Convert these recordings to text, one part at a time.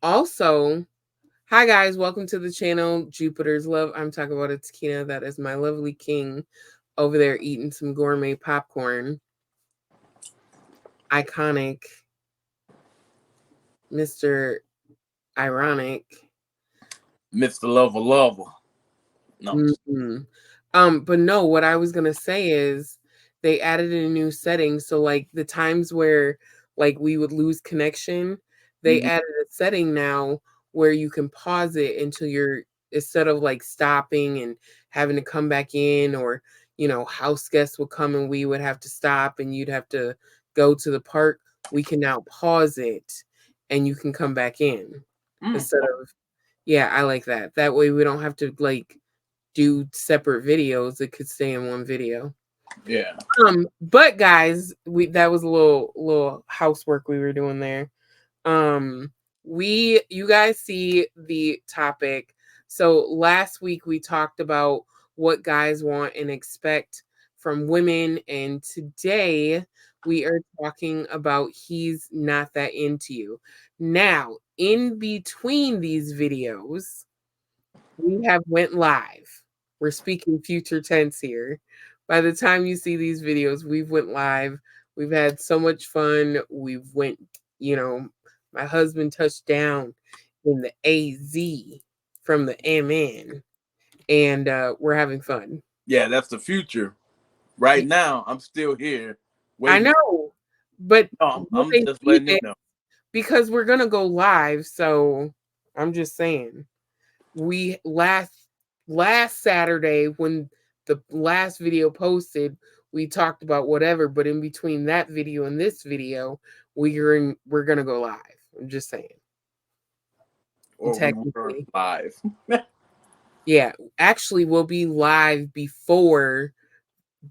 Also, hi guys, welcome to the channel Jupiter's Love. I'm talking about it's Kina. That is my lovely king over there eating some gourmet popcorn. Iconic Mr. Ironic. Mr. Lover. No. But no, what I was gonna say is they added a new setting. So like the times where like we would lose connection, they added a setting now where you can pause it until you're instead of like stopping and having to come back in, or house guests would come and we would have to stop and you'd have to go to the park. We can now pause it and you can come back in instead of yeah, I like that. That way we don't have to like do separate videos. It could stay in one video. Yeah. But guys, that was a little housework we were doing there. You guys see the topic. So last week we talked about what guys want and expect from women, and today we are talking about he's not that into you. Now, in between these videos, we have went live. We're speaking future tense here. By the time you see these videos, we've went live. We've had so much fun. We've went, my husband touched down in the AZ from the MN, and we're having fun. Yeah, that's the future. Right now, I'm still here I waiting. know, but No, will I'm they just see letting them it? know. Because we're gonna go live, so I'm just saying. We last Saturday when the last video posted, we talked about whatever, but in between that video and this video, we're gonna go live. I'm just saying. Or we were Technically. live. Yeah, actually we'll be live before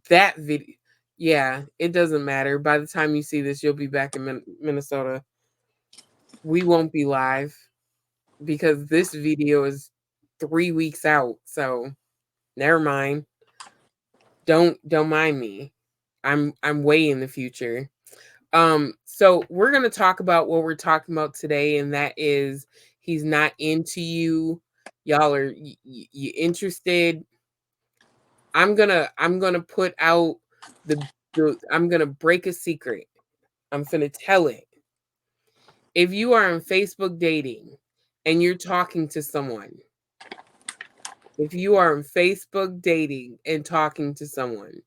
that video. Yeah, it doesn't matter. By the time you see this, you'll be back in Minnesota. We won't be live because this video is 3 weeks out. So, never mind. Don't mind me. I'm way in the future. So we're gonna talk about what we're talking about today, and that is he's not into you. Y'all are you interested? I'm gonna put out the I'm gonna break a secret. I'm gonna tell it. If you are on Facebook dating and you're talking to someone, if you are on Facebook dating and talking to someone,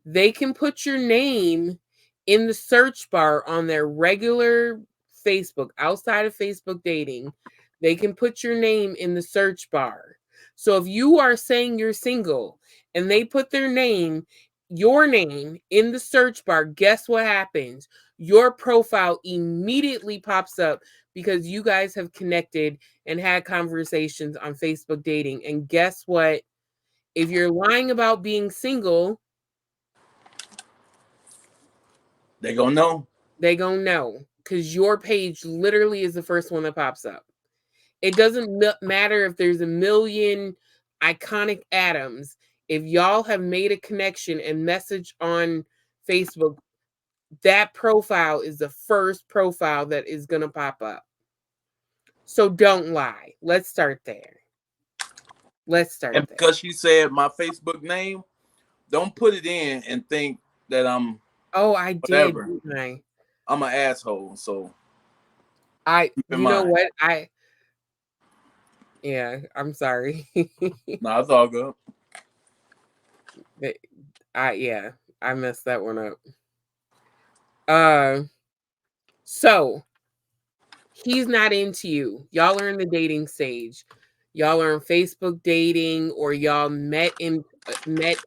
they can put your name in the search bar on their regular Facebook, outside of Facebook dating. They can put your name in the search bar. So if you are saying you're single and they put your name in the search bar, guess what happens? Your profile immediately pops up because you guys have connected and had conversations on Facebook dating. And guess what? If you're lying about being single, They gonna know. they gonna know because your page literally is the first one that pops up. It doesn't matter if there's a million iconic Adams. If y'all have made a connection and message on Facebook, that profile is the first profile that is gonna pop up. So don't lie. Let's start there. Let's start And there. because she said my Facebook name, don't put it in and think that I'm Oh, I did, whatever. didn't I? I'm an asshole. So keep in You know mind. what? Yeah, I'm sorry. No, it's all good. Yeah, I messed that one up. Uh, so he's not into you. Y'all are in the dating stage. Y'all are on Facebook dating, or y'all met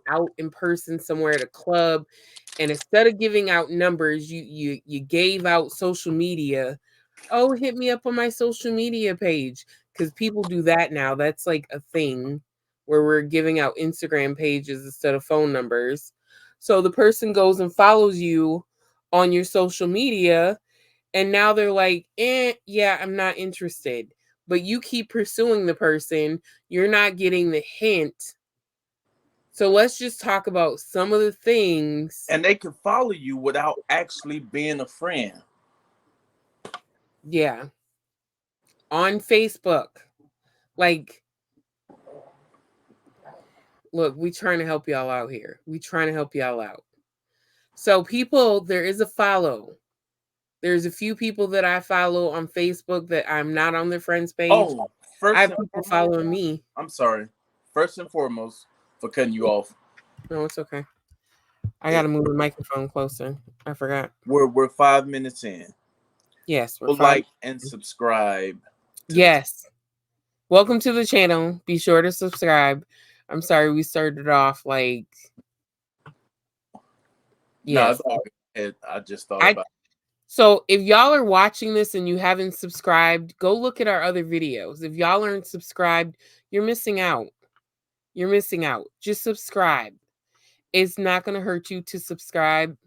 out in person somewhere at a club, and instead of giving out numbers, you gave out social media. Oh, hit me up on my social media page, because people do that now. That's like a thing where we're giving out Instagram pages instead of phone numbers. So the person goes and follows you on your social media, and now they're like, yeah, I'm not interested. But you keep pursuing the person, you're not getting the hint. So let's just talk about some of the things. And they can follow you without actually being a friend. Yeah. on Facebook. Like, look, we trying to help y'all out here. We trying to help y'all out. So people, there is a follow. There's a few people that I follow on Facebook that I'm not on their friends page. Oh, I have people following me. I'm sorry. First and foremost, for cutting you off. No, it's okay. I got to move the microphone closer. I forgot. We're 5 minutes in. Yes, we're like and subscribe. Yes. Welcome to the channel. Be sure to subscribe. I'm sorry we started off like. Yes. No, I just thought about it. So if y'all are watching this and you haven't subscribed, go look at our other videos. If y'all aren't subscribed, you're missing out. You're missing out. Just subscribe. It's not going to hurt you to subscribe.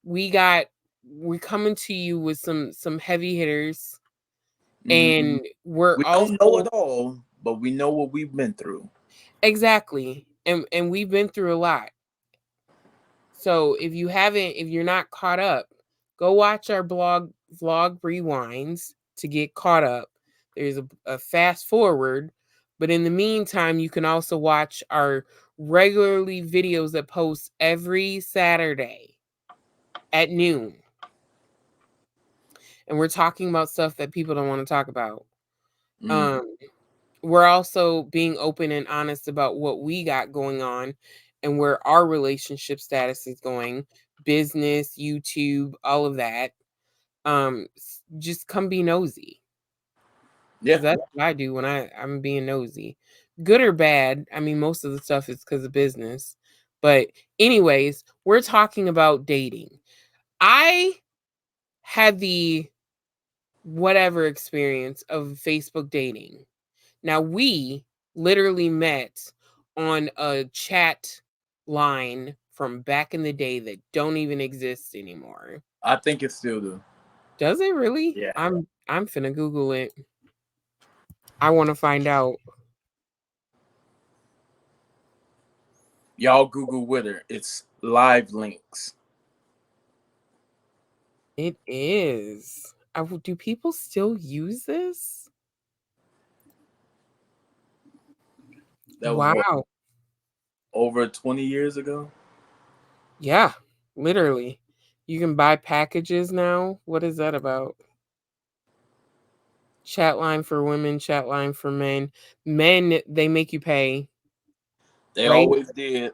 We're coming to you with some heavy hitters. And we don't know it all, but we know what we've been through. Exactly. And we've been through a lot. So if you're not caught up, go watch our vlog rewinds to get caught up. There's a fast forward, but in the meantime, you can also watch our regularly videos that post every Saturday at noon. And we're talking about stuff that people don't want to talk about. We're also being open and honest about what we got going on and where our relationship status is going, business, YouTube, all of that. Just come be nosy. Yeah, that's what I do when I'm being nosy, good or bad. I mean, most of the stuff is because of business, but anyways, we're talking about dating. I had the whatever experience of Facebook dating. Now, we literally met on a chat line from back in the day that don't even exist anymore. I think it still do. Does it really? Yeah. I'm finna Google it. I want to find out. Y'all Google Twitter. It's Live Links. It is. Do people still use this? That was wow. Over 20 years ago? Yeah, literally. You can buy packages now. What is that about? Chat line for women, chat line for men. Men, they make you pay. They always did.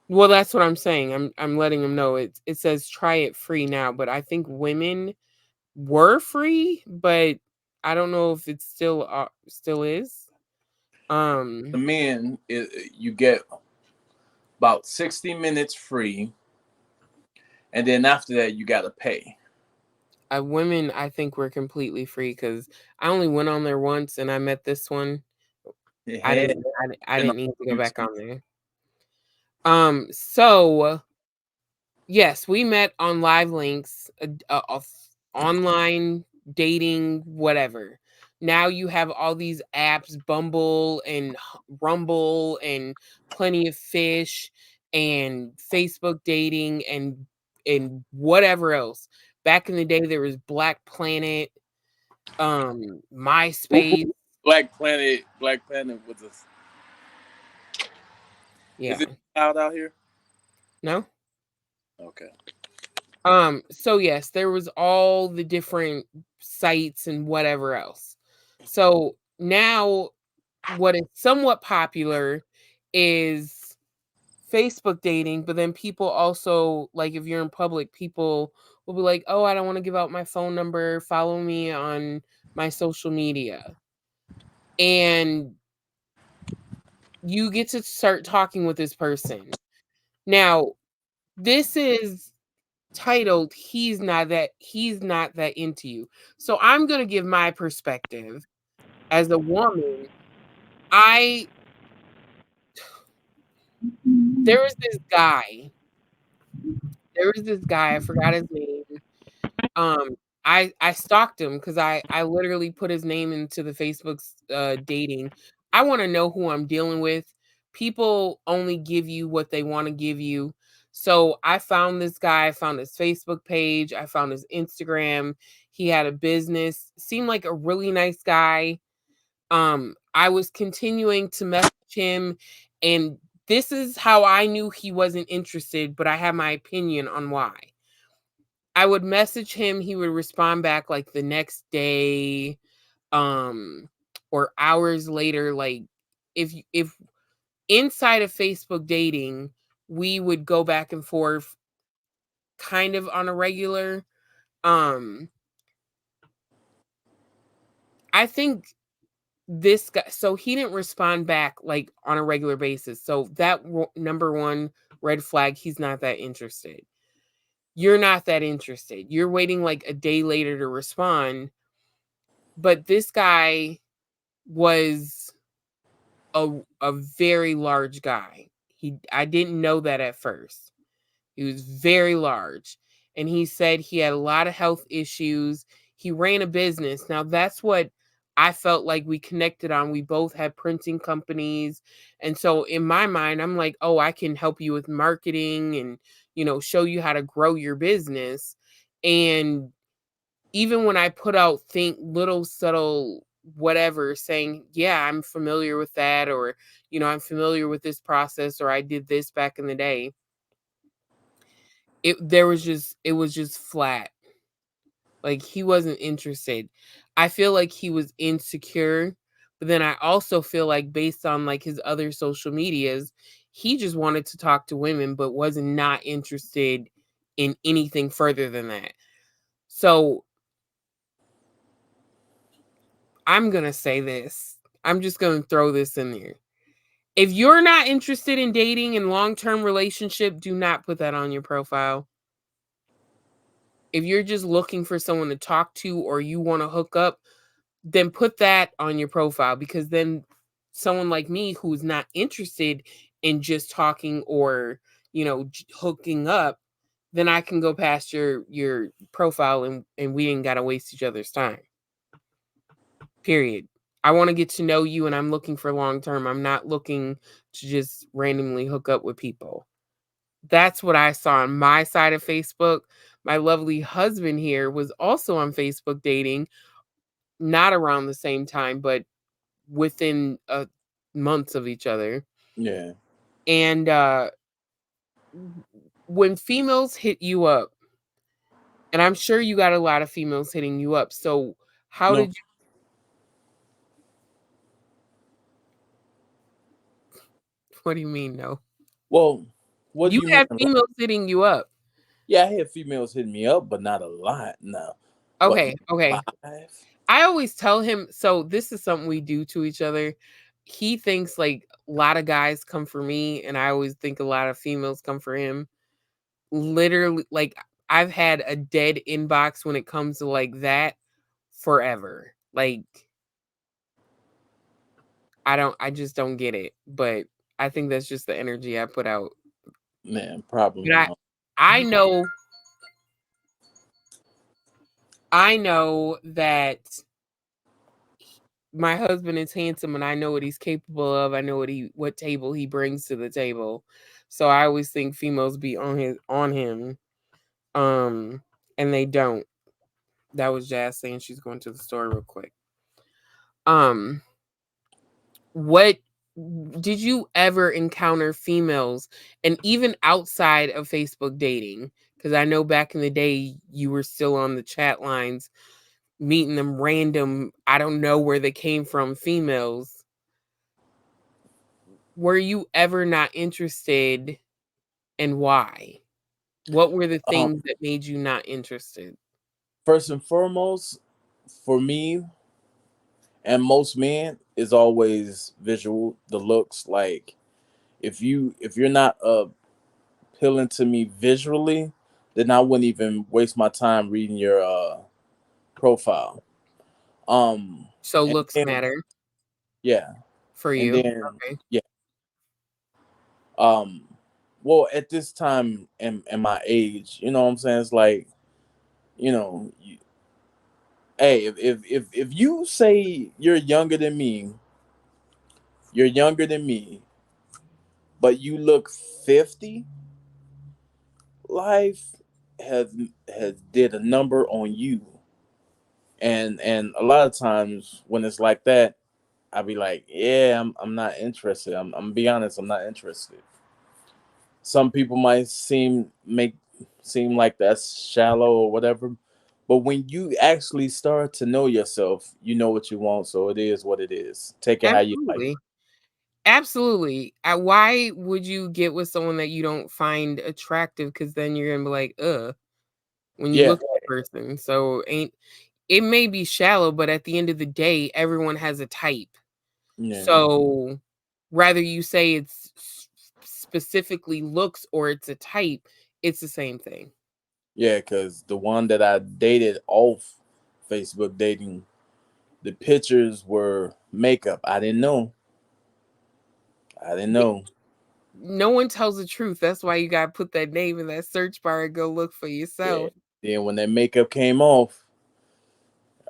Well, that's what I'm saying. I'm letting them know. It says try it free now, but I think women were free, but I don't know if it still is. The men, you get about 60 minutes free, and then after that you got to pay. Women, I think, were completely free because I only went on there once and I met this one. I didn't need to go back on there. So yes, we met on Live Links, online dating, whatever. Now you have all these apps, Bumble and Rumble and Plenty of Fish and Facebook dating and whatever else. Back in the day, there was Black Planet, MySpace. Black Planet was a. Yeah. Is it out here? No. Okay. So yes, there was all the different sites and whatever else. So now what is somewhat popular is Facebook dating, but then people also, like, if you're in public, people will be like, oh, I don't want to give out my phone number, follow me on my social media. And you get to start talking with this person. Now, this is titled he's not that into you. So I'm going to give my perspective as a woman. There was this guy, I forgot his name. I stalked him because I literally put his name into the Facebook's dating. I want to know who I'm dealing with. People only give you what they want to give you. So I found this guy, I found his Facebook page, I found his Instagram. He had a business, seemed like a really nice guy. I was continuing to message him, and this is how I knew he wasn't interested, but I had my opinion on why. I would message him, he would respond back like the next day, or hours later. Like if inside of Facebook dating, we would go back and forth kind of on a regular. I think this guy, so he didn't respond back like on a regular basis. So that number one red flag, he's not that interested. You're not that interested. You're waiting like a day later to respond. But this guy was a very large guy. I didn't know that at first. He was very large, and he said he had a lot of health issues. He ran a business. Now that's what I felt like we connected on. We both had printing companies. And so in my mind, I'm like, "Oh, I can help you with marketing and, show you how to grow your business." And even when I put out think little subtle whatever saying, yeah, I'm familiar with that, or, I'm familiar with this process, or I did this back in the day, it was just flat. Like he wasn't interested. I feel like he was insecure, but then I also feel like based on like his other social medias, he just wanted to talk to women, but was not interested in anything further than that. So I'm going to say this. I'm just going to throw this in there. If you're not interested in dating and long-term relationship, do not put that on your profile. If you're just looking for someone to talk to or you want to hook up, then put that on your profile, because then someone like me who's not interested in just talking or, hooking up, then I can go past your profile and we ain't got to waste each other's time. Period. I want to get to know you and I'm looking for long term. I'm not looking to just randomly hook up with people. That's what I saw on my side of Facebook. My lovely husband here was also on Facebook dating, not around the same time, but within months of each other. Yeah. And when females hit you up, and I'm sure you got a lot of females hitting you up. So how did you? What do you mean, no? Well, what do you had mean? Females hitting you up? Yeah, I had females hitting me up, but not a lot. No. Okay, okay. I always tell him, so this is something we do to each other. He thinks like a lot of guys come for me, and I always think a lot of females come for him. Literally, like I've had a dead inbox when it comes to like that forever. Like I just don't get it. But I think that's just the energy I put out. Man, probably. But I know that my husband is handsome and I know what he's capable of. I know what table he brings to the table. So I always think females be on him. And they don't. That was Jazz saying she's going to the store real quick. What did you ever encounter females, and even outside of Facebook dating? Because I know back in the day you were still on the chat lines meeting them random, I don't know where they came from, females. Were you ever not interested, and why? What were the things that made you not interested? First and foremost, for me and most men, is always visual, the looks. Like if you're not appealing to me visually, then I wouldn't even waste my time reading your profile. So looks matter. Yeah. For you. And then okay. Yeah. Well, at this time in my age, you know what I'm saying? It's like, hey, if you say you're younger than me, but you look 50, life has has did a number on you, and a lot of times when it's like that, I'll be like, yeah, I'm not interested. I'm gonna be honest, I'm not interested. Some people might seem like that's shallow or whatever, but when you actually start to know yourself, you know what you want, so it is what it is. Take it how you like. Absolutely. Absolutely. Why would you get with someone that you don't find attractive? Because then you're gonna be like, ugh, when you Yeah, look at the person. So ain't it may be shallow, but at the end of the day, everyone has a type. yeah, So rather you say it's specifically looks or it's a type, it's the same thing. yeah. Because the one that I dated off Facebook dating, the pictures were makeup. I didn't know. I didn't Yeah, know. no one tells the truth. That's why you gotta put that name in that search bar and go look for Yeah. yourself. Then when that makeup came off,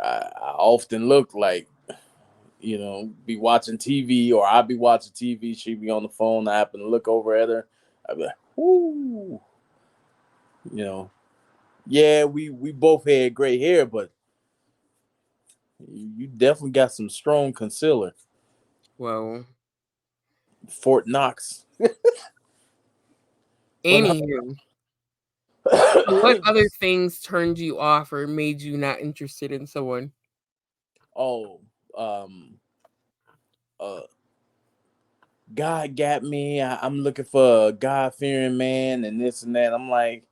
I often looked like, be watching TV, or I'd be watching TV, she'd be on the phone. I happen to look over at her. I'd be like, "Ooh," you know. Yeah, we both had gray hair, but you definitely got some strong concealer. Well, Fort Knox. But anywho, what other things turned you off or made you not interested in someone? oh, um, uh, God got me. I'm looking for a God fearing man and this and that. I'm like,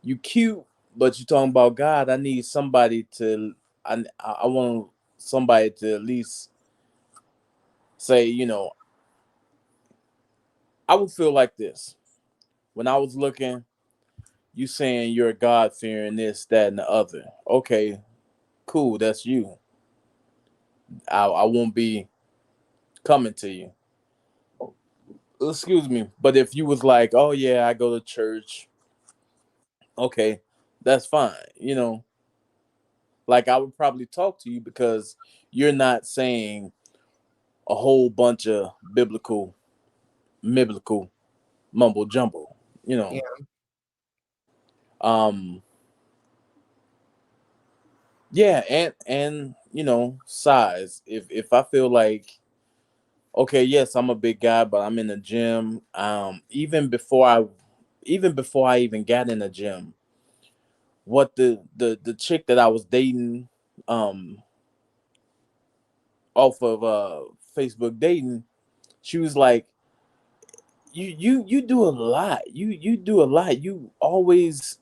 you cute, but you talking about God. I need somebody to. I want somebody to at least say, I would feel like this when I was looking. You saying you're a God fearing this, that, and the other. Okay, cool. That's you. I won't be coming to you. Excuse me. But if you was like, oh yeah, I go to church. Okay, that's fine. Like I would probably talk to you because you're not saying a whole bunch of biblical mumble jumble. You know. Yeah, Um. Yeah, and size. If I feel like, okay, yes, I'm a big guy, but I'm in the gym. Even before I even got in the gym, what the chick that I was dating, um, off of Facebook dating, she was like, you do a lot. You do a lot. You always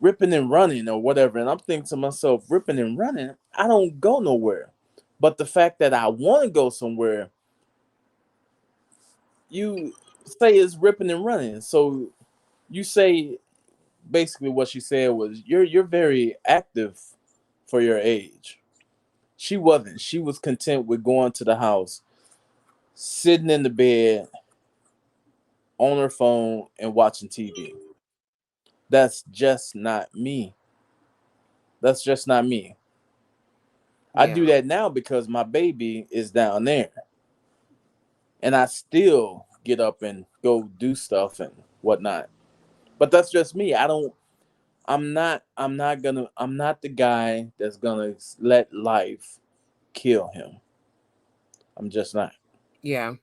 ripping and running or whatever. And I'm thinking to myself, ripping and running, I don't go nowhere. But the fact that I want to go somewhere, you say is ripping and running. So you say basically what she said was you're very active for your age. She wasn't. She was content with going to the house, sitting in the bed on her phone and watching TV. That's just not me. That's just not me. I yeah, do that now because my baby is down there, and I still get up and go do stuff and whatnot. But that's just me. I don't. I'm not the guy that's gonna let life kill him. I'm just not. yeah.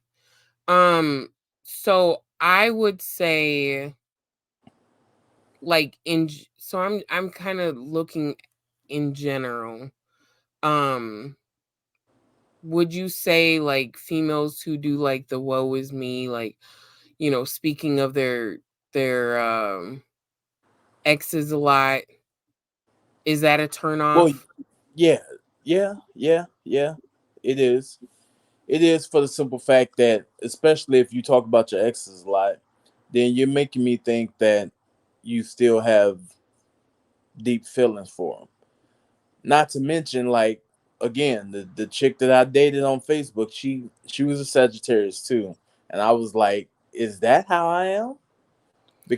So I would say like so I'm kind of looking in general. Um would you say like females who do like the woe is me, like, speaking of their exes a lot, is that a turn Well, off? yeah, yeah. It is. It is for the simple fact that, especially if you talk about your exes a lot, then you're making me think that you still have deep feelings for them. Not to mention, like, again, the chick that I dated on Facebook, she was a Sagittarius too, and I was like, is that how I am?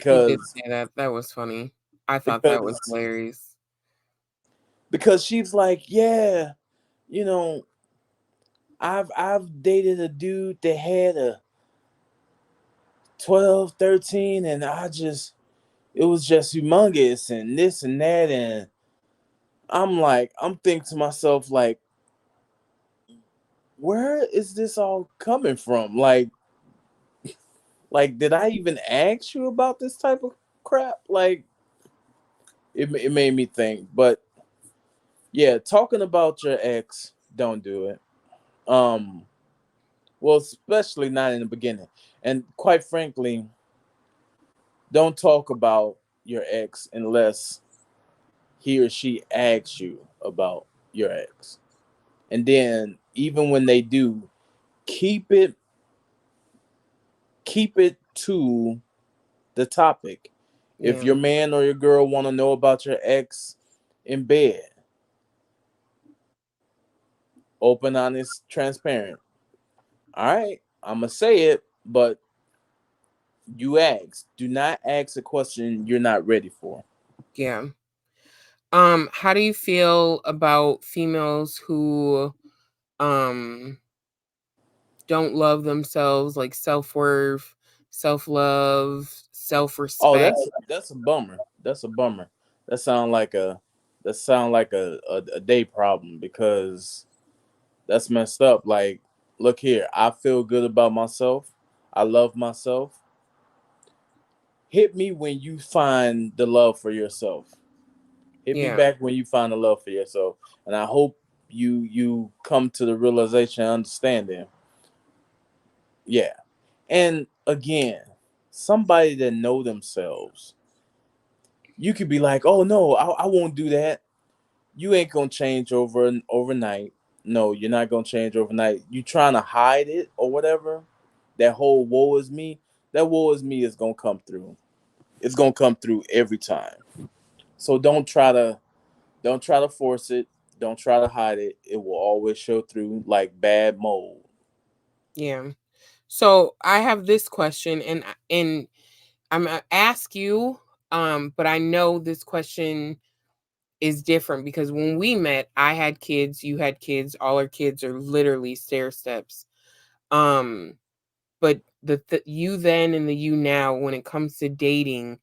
You did Because say that. That was funny. I thought that was because hilarious. because she's like, yeah, you know, I've dated a dude that had a 12, 13, and I just it was just humongous and this and that, and I'm like, I'm thinking to myself, where is this all coming from? Like, did I even ask you about this type of crap? Like, it made me think. But yeah, talking about your ex, don't do it. Um, well, especially not in the beginning. And quite frankly, don't talk about your ex unless he or she asks you about your ex. And then even when they do, keep it keep it to the topic. If Yeah. your man or your girl want to know about your ex in bed, open, honest, transparent. All right, I'm gonna say it, but you ask. Do not ask a question you're not ready for. Yeah. How do you feel about females who um don't love themselves, like self-worth, self-love, Oh, self-respect? that's a bummer. That's a bummer. That sound like a a day problem because that's messed up. Like, look here, I feel good about myself. I love myself. Hit me when you find the love for yourself. Hit me Yeah. back when you find the love for yourself. And I hope you come to the realization and understanding. Yeah. And again, somebody that know themselves, you could be like, oh no, I won't do that. You ain't gonna change overnight. No, you're not gonna change overnight. You trying to hide it or whatever. That whole woe is me. That woe is me is gonna come through. It's gonna come through every time. So don't try to force it. Don't try to hide it. It will always show through like bad mold. Yeah. So I have this question, and I'm gonna ask you, but I know this question is different because when we met, I had kids, you had kids, all our kids are literally stair steps. Um, but the you then and the you now, when it comes to dating,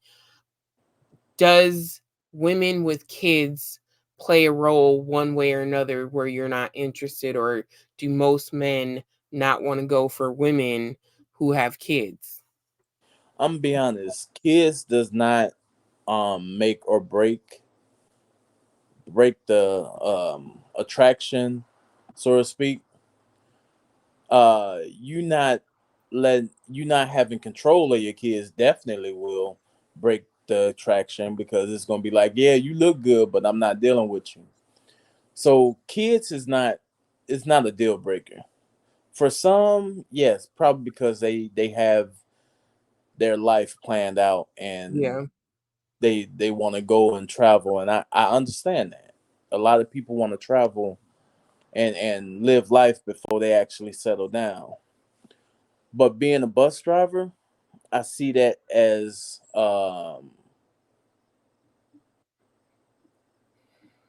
does women with kids play a role one way or another where you're not interested, or do most men not want to go for women who have kids? I'm gonna be honest. Kids does not make or break the attraction, so to speak. You not having control of your kids definitely will break the attraction because it's gonna be like, yeah, you look good, but I'm not dealing with you. So kids is not it's not a deal breaker. For some, yes, probably because they have their life planned out and Yeah. they want to go and travel, and I understand that. A lot of people want to travel and live life before they actually settle down. But being a bus driver, I see that as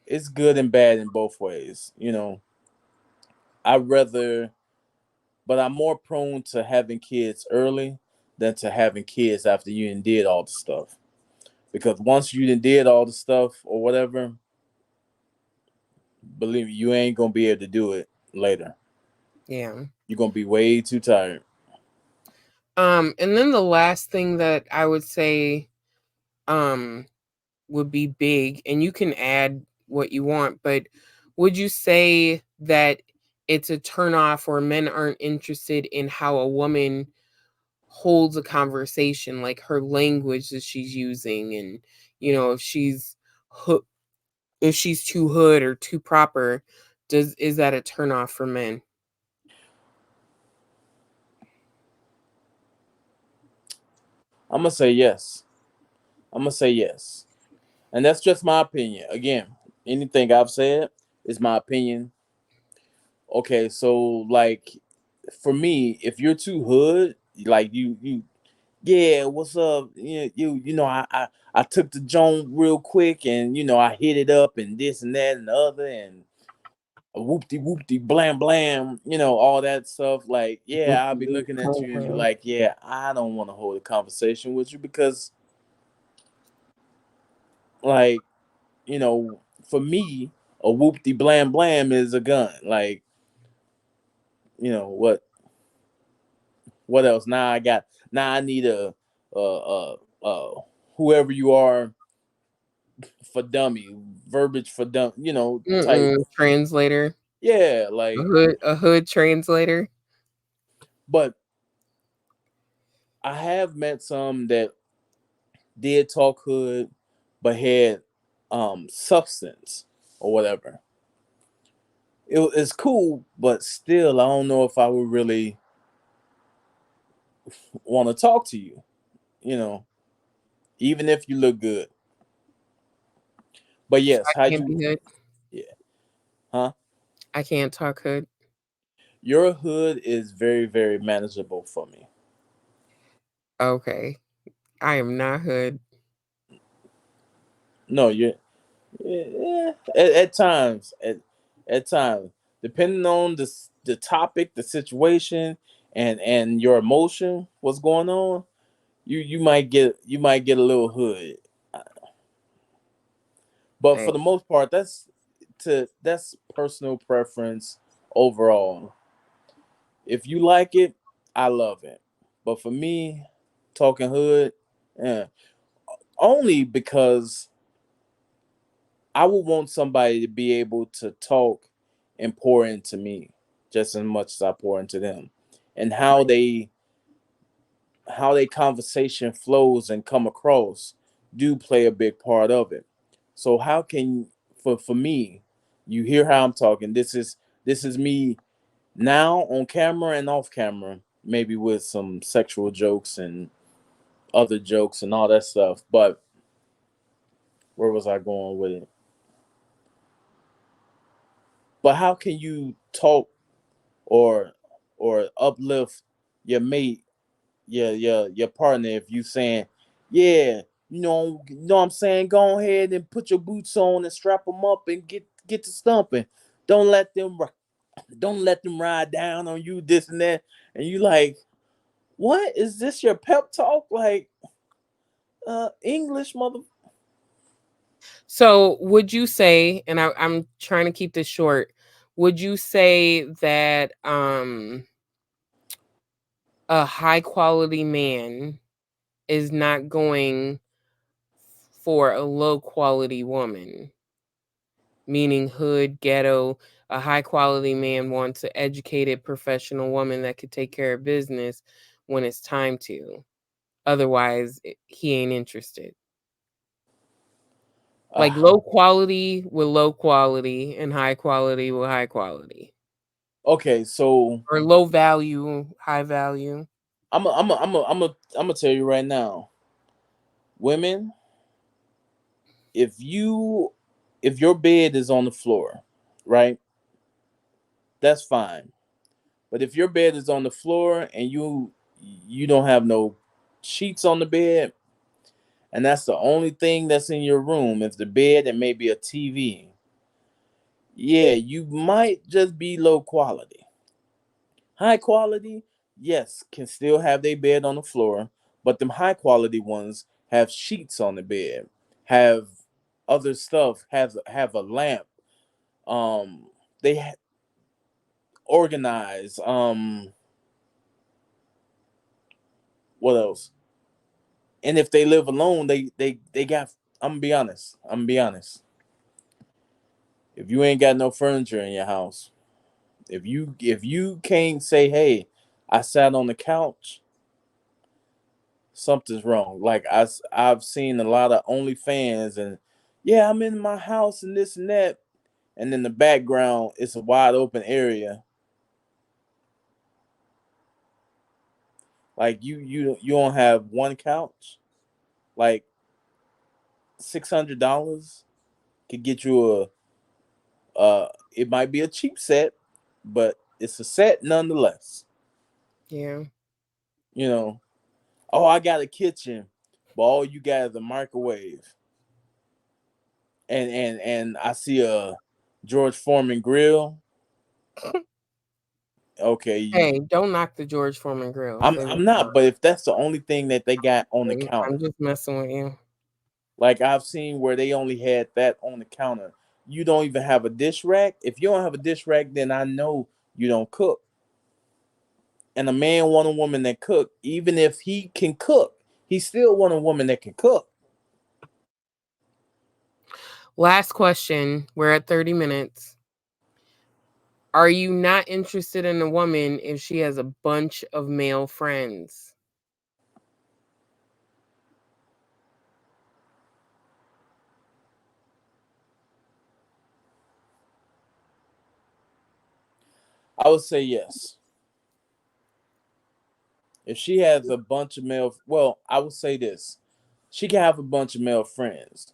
it's good and bad in both ways. I rather, but I'm more prone to having kids early than to having kids after you and did all the stuff. Because once you done did all the stuff or whatever, believe me, you ain't gonna be able to do it later. Yeah. You're gonna be way too tired. And then the last thing that I would say um would be big, and you can add what you want, but would you say that it's a turnoff or men aren't interested in how a woman holds a conversation, like her language that she's using, and if if she's too hood or too proper, does is that a turnoff for men? I'm gonna say yes. I'm gonna say yes, and that's just my opinion. Again, anything I've said is my opinion. Okay, so like for me, if you're too hood, like you yeah, what's up? I took the joint real quick and I hit it up and this and that and the other and whoopty whoopty blam blam, all that stuff. Like, yeah, I'll be looking at you and be like, yeah, I don't want to hold a conversation with you because Like, for me, a whoopty blam blam is a gun. Like, what else? Now I need a uh whoever you are for dummy, verbiage for dumb, type. Translator. Yeah, A like, hood translator. but I have met some that did talk hood but had substance or whatever. It's cool, but still I don't know if I would really want to talk to you, you know, even if you look good. But So yes, I can't be hood. yeah, huh? I can't talk hood. Your hood is very, very manageable for me. Okay. I am not hood. No, at times, at times, depending on the topic, the situation, and your emotion, what's going on, you might get a little hood. But for Hey. the most part, that's personal preference overall. If you like it, I love it. But for me, talking hood, eh, only because I would want somebody to be able to talk and pour into me just as much as I pour into them. And how they conversation flows and come across do play a big part of it. So how can for me, you hear how I'm talking. This is me now on camera and off camera, maybe with some sexual jokes and other jokes and all that stuff. But where was I going with it? But how can you talk or uplift your mate, your partner, if you saying, yeah, what I'm saying, go ahead and put your boots on and strap them up and get to stumping. Don't let them don't let them ride down on you, this and that. And you like, what is this, your pep talk? Like, English mother. So would you say, and I'm trying to keep this short, would you say that a high quality man is not going for a low quality woman? Meaning hood, ghetto, a high quality man wants an educated professional woman that could take care of business when it's time to. Otherwise, he ain't interested. Like low quality with low quality and high quality with high quality. Okay, so Or low value, high value. I'm gonna tell you right now, women, if your bed is on the floor, right, that's fine. But if your bed is on the floor and you don't have no sheets on the bed, and that's the only thing that's in your room, is the bed and maybe a TV, yeah, you might just be low quality. High quality, yes, can still have their bed on the floor, but them high quality ones have sheets on the bed, have other stuff, have a lamp. They organize. What else? And if they live alone, they got. I'm gonna be honest. I'm gonna be honest. If you ain't got no furniture in your house, if you can't say, hey, I sat on the couch, something's wrong. Like I've seen a lot of OnlyFans and, yeah, I'm in my house and this and that, and in the background it's a wide open area. Like you don't have one couch. Like $600 could get you it might be a cheap set, but it's a set nonetheless. Yeah. You know, oh, I got a kitchen, but all you got is a microwave, and I see a George Foreman grill. Okay, Hey, don't knock the George Foreman grill. I'm not, but if that's the only thing that they got on the I'm counter, just messing with you. Like I've seen where they only had that on the counter. You don't even have a dish rack. If you don't have a dish rack, then I know you don't cook. And a man want a woman that cook, even if he can cook, he still want a woman that can cook. Last question. We're at 30 minutes. Are you not interested in a woman if she has a bunch of male friends? I would say yes. If she has a bunch of well, I would say this. She can have a bunch of male friends,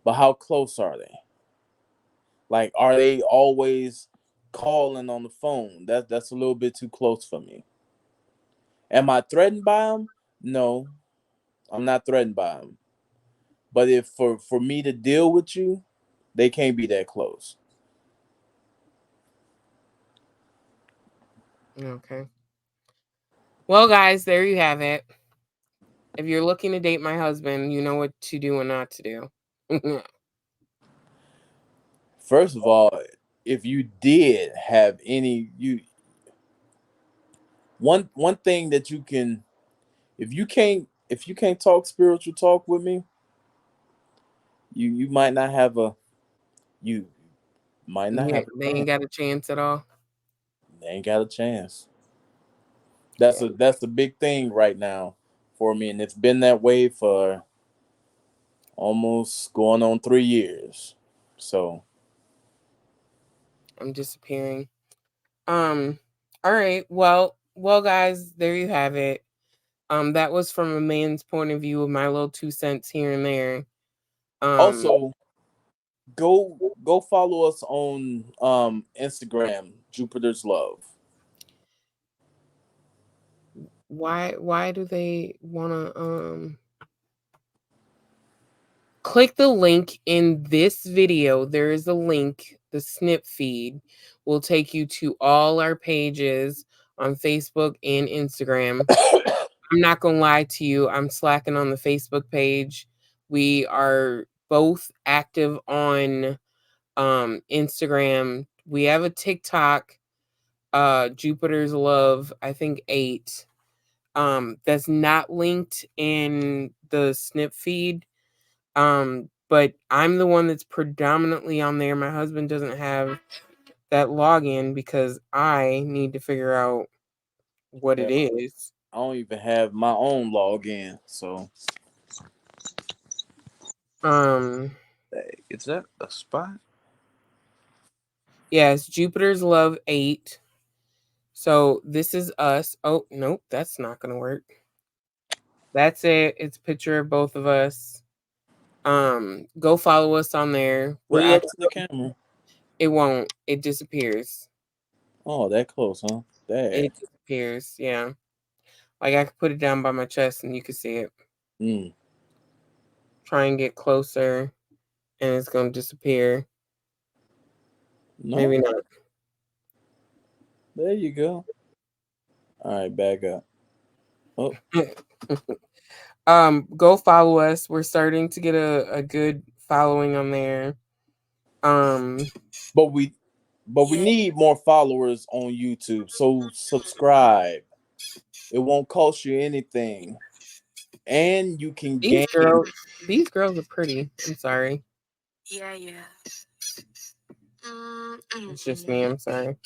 but how close are they? Like, are they always calling on the phone? That's a little bit too close for me. Am I threatened by them? No, I'm not threatened by them. But if for me to deal with you, they can't be that close. Okay. Well, guys, there you have it. If you're looking to date my husband, you know what to do and not to do. First of all, if you did have any one thing that you can, if you can't talk spiritual talk with me, you might not have a you might not Yeah, have a they chance. ain't got a chance at all. They ain't got a chance. Yeah, That's a big thing right now for me, and it's been that way for almost going on 3 years. So I'm disappearing. All right. Well, guys, there you have it. That was from a man's point of view of my little 2 cents here and there. also go follow us on Instagram, Jupiter's Love. Why do they wanna click the link in this video? There is a link. The snip feed will take you to all our pages on Facebook and Instagram. I'm not gonna lie to you. I'm slacking on the Facebook page. We are both active on Instagram. We have a TikTok, Jupiter's Love, I think 8. That's not linked in the snip feed. But I'm the one that's predominantly on there. My husband doesn't have that login because I need to figure out what Yeah, it is. I don't even have my own login. So Um Hey, is that a spot? yeah, it's Jupiter's Love 8. So this is us. Oh, nope, that's not gonna work. That's it. It's a picture of both of us. Go follow us on there. We're put it up active. to the camera. It won't. It disappears. Oh, that close, huh? That. It disappears. Yeah. Like I could put it down by my chest and you could see it. Mm. Try and get closer and it's gonna disappear. No, Maybe not. there you go. All right, back up. Oh, Go follow us. We're starting to get a good following on there. but we need more followers on YouTube. So subscribe. It won't cost you anything, and you can gain. These girls are pretty. I'm sorry. Yeah, yeah. It's just me. I'm sorry.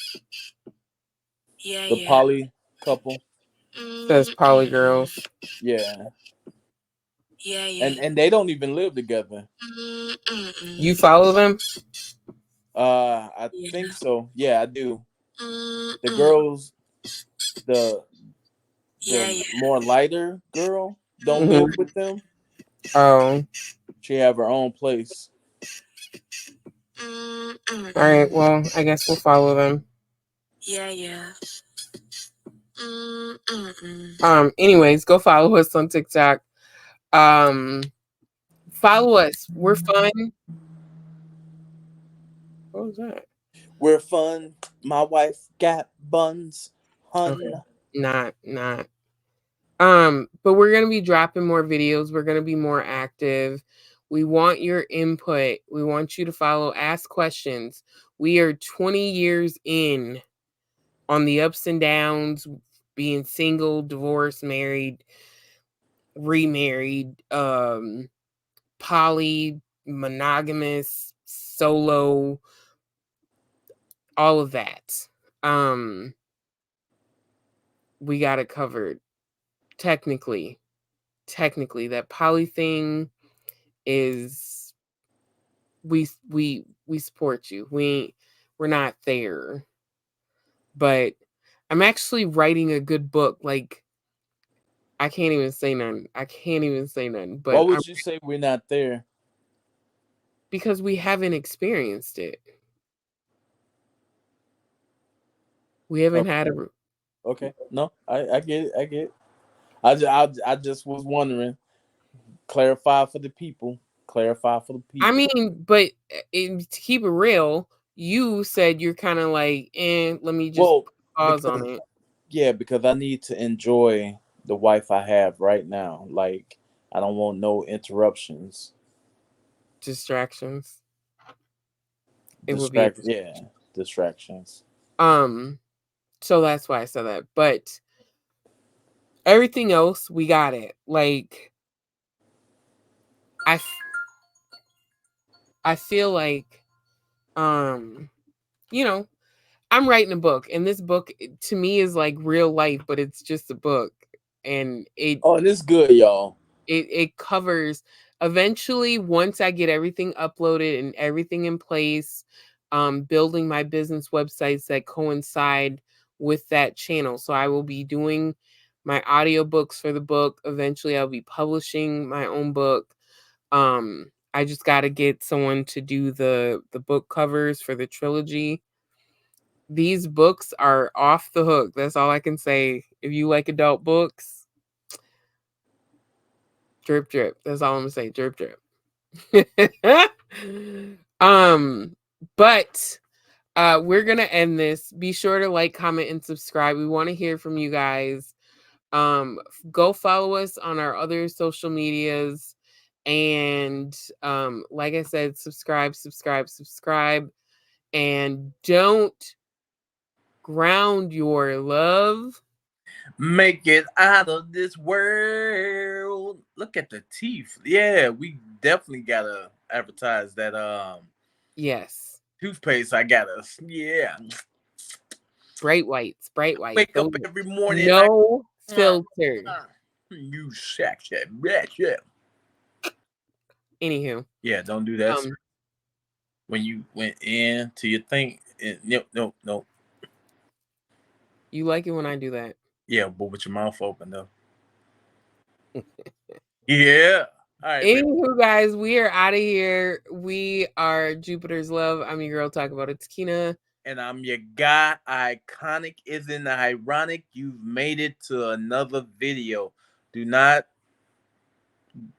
Yeah, The yeah. poly couple. Says poly girls. Yeah, Yeah, yeah. and they don't even live together. You follow them? I Yeah. think so. Yeah, I do. The girls, the Yeah, yeah. more lighter girl don't Mhm. live with them. Oh. She have her own place. All right. Well, I guess we'll follow them. Yeah, yeah. Anyways, go follow us on TikTok. Follow us. We're fun. What was that? We're fun. My wife got buns. Hun. Okay. Not. But we're gonna be dropping more videos. We're gonna be more active. We want your input. We want you to follow, ask questions. We are 20 years in on the ups and downs, being single, divorced, married, remarried, poly, monogamous, solo, all of that. We got it covered. Technically, that poly thing is we support you. We're not there. But I'm actually writing a good book. Like, I can't even say none. But Why would you say we're not there? because we haven't experienced it. We haven't had a Okay. No, I get it. I get it. I just was wondering. Clarify for the people. I mean, but to keep it real, you said you're kind of like, let me just pause on it. Yeah, because I need to enjoy the wife I have right now. Like, I don't want no interruptions. Distractions. It would be distractions. So that's why I said that. But everything else, we got it. Like, I feel like, you know, I'm writing a book, and this book to me is like real life, but it's just a book, and this good, y'all. It covers eventually, once I get everything uploaded and everything in place, building my business websites that coincide with that channel. So I will be doing my audiobooks for the book. Eventually I'll be publishing my own book. I just got to get someone to do the book covers for the trilogy. These books are off the hook. That's all I can say. If you like adult books, drip drip. That's all I'm gonna say. Drip drip. But we're gonna end this. Be sure to like, comment, and subscribe. We want to hear from you guys. Go follow us on our other social medias, and like I said, subscribe, and don't ground your love. Make it out of this world. Look at the teeth. Yeah, we definitely gotta advertise that Yes. toothpaste. I gotta Bright whites. Wake up every morning. No filter. You shack yeah. Anywho. Yeah, don't do that. When you went in to your thing, no. You like it when I do that? Yeah, but with your mouth open though. Yeah. All right. Anywho, guys, we are out of here. We are Jupiter's Love. I'm your girl, talk about it, Takina. And I'm your guy. Iconic isn't ironic. You've made it to another video. Do not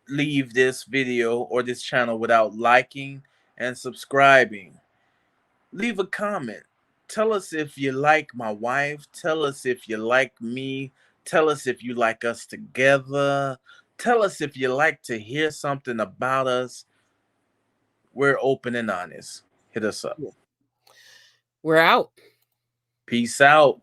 leave this video or this channel without liking and subscribing. Leave a comment. Tell us if you like my wife. Tell us if you like me. Tell us if you like us together. Tell us if you like to hear something about us. We're open and honest. Hit us up. We're out. Peace out.